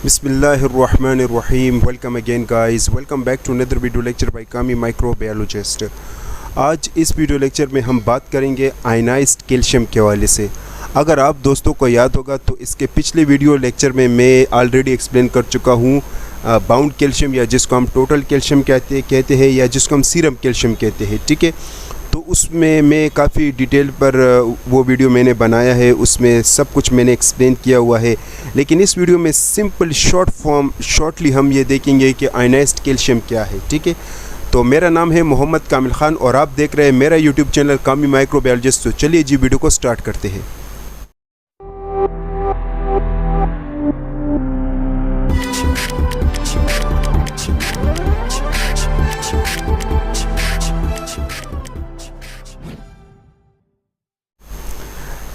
बिस्मिल्लाहिर्रहमानिर्रहीम। Welcome again guys, welcome back to another video lecture by Kami microbiologist. आज इस video lecture में हम बात करेंगे आयनाइज्ड कैल्शियम के हवाले से। अगर आप दोस्तों को याद होगा तो इसके पिछले वीडियो लेक्चर में मैं ऑलरेडी एक्सप्लेन कर चुका हूँ बाउंड कैल्शियम या जिसको हम टोटल कैल्शियम कहते हैं या जिसको हम सीरम कैल्शियम कहते हैं। ठीक है, तो उसमें मैं काफ़ी डिटेल पर वो वीडियो मैंने बनाया है, उसमें सब कुछ मैंने एक्सप्लेन किया हुआ है। लेकिन इस वीडियो में सिंपल शॉर्टली हम ये देखेंगे कि आयनाइज्ड कैल्शियम क्या है। ठीक है, तो मेरा नाम है मोहम्मद कामिल ख़ान और आप देख रहे हैं मेरा यूट्यूब चैनल कामी माइक्रोबायोलॉजिस्ट। तो चलिए जी वीडियो को स्टार्ट करते हैं।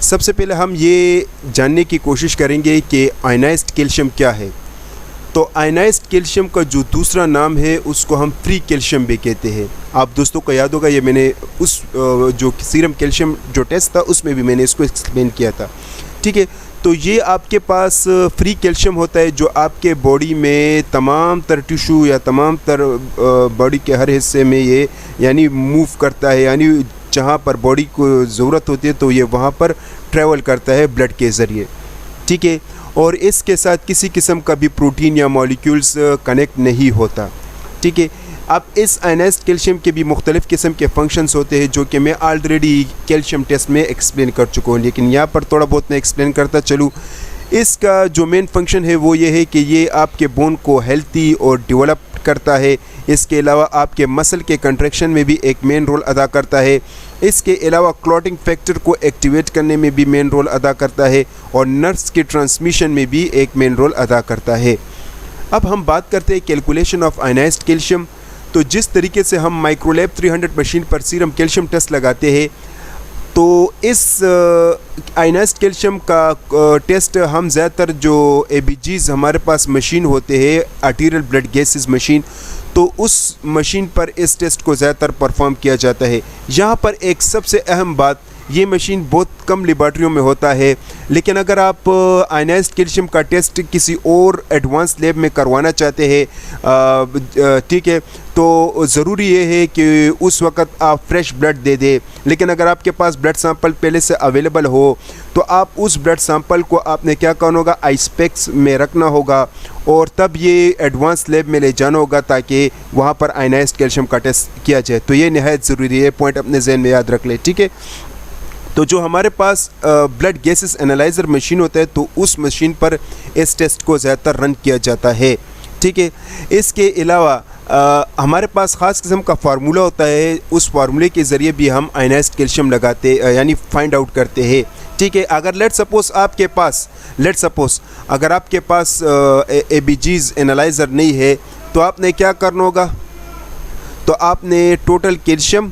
सबसे पहले हम ये जानने की कोशिश करेंगे कि आयनाइज्ड कैल्शियम क्या है। तो आयनाइज्ड कैल्शियम का जो दूसरा नाम है उसको हम फ्री कैल्शियम भी कहते हैं। आप दोस्तों को याद होगा, ये मैंने उस जो सीरम कैल्शियम जो टेस्ट था उसमें भी मैंने इसको एक्सप्लेन किया था। ठीक है, तो ये आपके पास फ्री कैल्शियम होता है जो आपके बॉडी में तमाम तर टिश्यू या तमाम तर बॉडी के हर हिस्से में ये यानी मूव करता है, यानी जहाँ पर बॉडी को ज़रूरत होती है तो ये वहाँ पर ट्रैवल करता है ब्लड के ज़रिए। ठीक है, और इसके साथ किसी किस्म का भी प्रोटीन या मॉलिक्यूल्स कनेक्ट नहीं होता। ठीक है, अब इस आयनाइज्ड कैल्शियम के भी मुख्तलिफ़ किस्म के फंक्शंस होते हैं जो कि मैं ऑलरेडी कैल्शियम टेस्ट में एक्सप्लेन कर चुका हूँ, लेकिन यहाँ पर थोड़ा बहुत मैं एक्सप्लेन करता चलूँ। इसका जो मेन फंक्शन है वो ये है कि ये आपके बोन को हेल्थी और डेवलप करता है। इसके अलावा आपके मसल के कंट्रैक्शन में भी एक मेन रोल अदा करता है। इसके अलावा क्लॉटिंग फैक्टर को एक्टिवेट करने में भी मेन रोल अदा करता है और नर्व्स के ट्रांसमिशन में भी एक मेन रोल अदा करता है। अब हम बात करते हैं कैलकुलेशन ऑफ आयनाइज्ड कैल्शियम। तो जिस तरीके से हम माइक्रोलैब 300 मशीन पर सीरम कैल्शियम टेस्ट लगाते हैं, तो इस आयनाइज्ड कैल्शियम का टेस्ट हम ज़्यादातर जो ABGs हमारे पास मशीन होते हैं, आर्टीरियल ब्लड गैसेस मशीन, तो उस मशीन पर इस टेस्ट को ज़्यादातर परफॉर्म किया जाता है। यहाँ पर एक सबसे अहम बात, ये मशीन बहुत कम लेबॉर्ट्रियों में होता है, लेकिन अगर आप आयनाइज्ड कैल्शियम का टेस्ट किसी और एडवांस लैब में करवाना चाहते हैं, ठीक है, तो ज़रूरी ये है कि उस वक़्त आप फ्रेश ब्लड दे दें। लेकिन अगर आपके पास ब्लड सैंपल पहले से अवेलेबल हो तो आप उस ब्लड सैंपल को आपने क्या करना होगा, आइसपेक्स में रखना होगा और तब ये एडवांस लैब में ले जाना होगा ताकि वहाँ पर आयनाइज्ड कैल्शियम का टेस्ट किया जाए। तो ये नहायत ज़रूरी है, पॉइंट अपने जहन में याद रख ले। ठीक है, तो जो हमारे पास ब्लड गैसेस एनालाइज़र मशीन होता है तो उस मशीन पर इस टेस्ट को ज़्यादातर रन किया जाता है। ठीक है, इसके अलावा हमारे पास ख़ास किस्म का फार्मूला होता है, उस फार्मूले के ज़रिए भी हम आयनाइज्ड कैल्शियम लगाते यानी फाइंड आउट करते हैं। ठीक है, अगर लेट सपोज़ अगर आपके पास ABGs एनालाइज़र नहीं है तो आपने क्या करना होगा, तो आपने टोटल कैल्शियम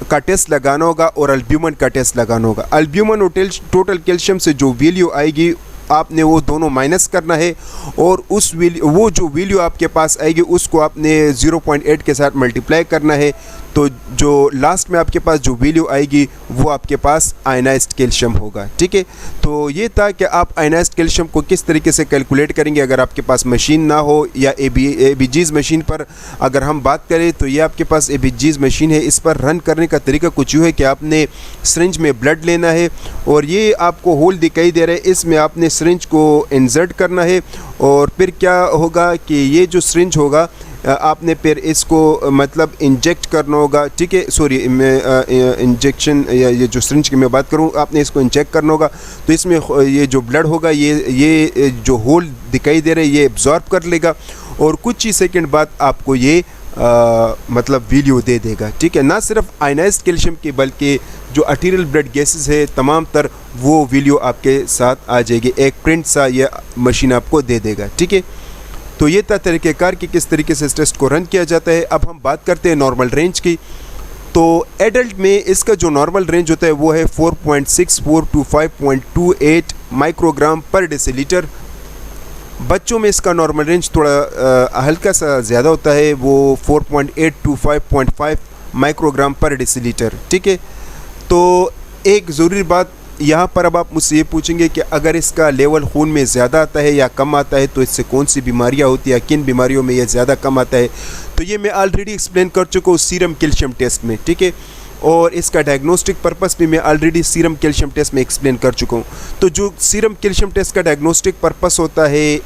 का टेस्ट लगाना होगा और अल्ब्यूमिन का टेस्ट लगाना होगा। अल्ब्यूमिन और टोटल कैल्शियम से जो वैल्यू आएगी आपने वो दोनों माइनस करना है और वो जो वैल्यू आपके पास आएगी उसको आपने 0.8 के साथ मल्टीप्लाई करना है। तो जो लास्ट में आपके पास जो वैल्यू आएगी वो आपके पास आयनाइज्ड कैल्शियम होगा। ठीक है, तो ये था कि आप आयनाइज्ड कैल्शियम को किस तरीके से कैलकुलेट करेंगे अगर आपके पास मशीन ना हो या ABGs मशीन पर अगर हम बात करें तो ये आपके पास ABGs मशीन है। इस पर रन करने का तरीका कुछ यूँ है कि आपने सिरिंज में ब्लड लेना है और ये आपको होल दिखाई दे रहा है, इसमें आपने सिरिंज को इंसर्ट करना है और फिर क्या होगा कि ये जो सिरिंज होगा आपने फिर इसको मतलब इंजेक्ट करना होगा। ठीक है, सॉरी मैं इंजेक्शन या ये जो सिरिंज की मैं बात करूँ, आपने इसको इंजेक्ट करना होगा तो इसमें ये जो ब्लड होगा ये जो होल दिखाई दे रहा है ये एब्जॉर्ब कर लेगा और कुछ ही सेकंड बाद आपको ये मतलब वैल्यू दे देगा। ठीक है, ना सिर्फ आयनाइज्ड कैल्शियम की बल्कि जो आर्टीरियल ब्लड गैसेस है तमाम तर वो वैल्यू आपके साथ आ जाएगी, एक प्रिंट सा ये मशीन आपको दे देगा। ठीक है, तो ये था तरीक़ेकार कि किस तरीके से इस टेस्ट को रन किया जाता है। अब हम बात करते हैं नॉर्मल रेंज की। तो एडल्ट में इसका जो नॉर्मल रेंज होता है वो है 4.64 to 5.28 माइक्रोग्राम पर डेसीलीटर। बच्चों में इसका नॉर्मल रेंज थोड़ा हल्का सा ज़्यादा होता है, वो 4.8 to 5.5 माइक्रोग्राम पर डेसीलीटर। ठीक है, तो एक ज़रूरी बात यहाँ पर अब आप मुझसे ये पूछेंगे कि अगर इसका लेवल खून में ज़्यादा आता है या कम आता है तो इससे कौन सी बीमारियाँ होती हैं, किन बीमारियों में ये ज़्यादा कम आता है। तो ये मैं ऑलरेडी एक्सप्लेन कर चुका हूँ सीरम कैल्शियम टेस्ट में, ठीक है। और इसका डायग्नोस्टिक पर्पस भी मैं ऑलरेडी सीरम कैल्शियम टेस्ट में एक्सप्लेन कर चुका हूँ। तो जो सीरम कैल्शियम टेस्ट का डायग्नोस्टिक पर्पस होता है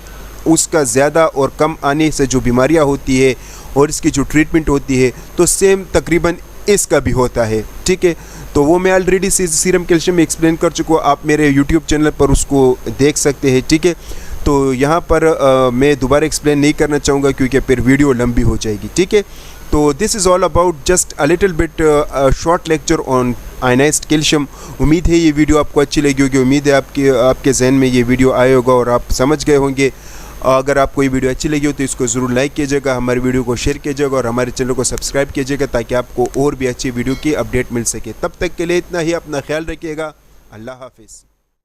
उसका ज़्यादा और कम आने से जो बीमारियाँ होती है और इसकी जो ट्रीटमेंट होती है तो सेम तकरीबन इसका भी होता है, ठीक है। तो वो मैं ऑलरेडी सीरम कैल्शियम में एक्सप्लेन कर चुका हूँ, आप मेरे यूट्यूब चैनल पर उसको देख सकते हैं, ठीक है। तो यहाँ पर मैं दोबारा एक्सप्लेन नहीं करना चाहूँगा क्योंकि फिर वीडियो लंबी हो जाएगी, ठीक है। तो this is all about just a little bit short lecture on ionised calcium. उम्मीद है ये वीडियो आपको अच्छी लगी होगी, उम्मीद है आपके जहन में ये वीडियो आया होगा और आप समझ गए होंगे। अगर आपको ये वीडियो अच्छी लगी हो तो इसको ज़रूर लाइक कीजिएगा, हमारे वीडियो को शेयर कीजिएगा और हमारे चैनल को सब्सक्राइब कीजिएगा ताकि आपको और भी अच्छी वीडियो की अपडेट मिल सके। तब तक के लिए इतना ही, अपना ख्याल रखिएगा। अल्लाह हाफिज़।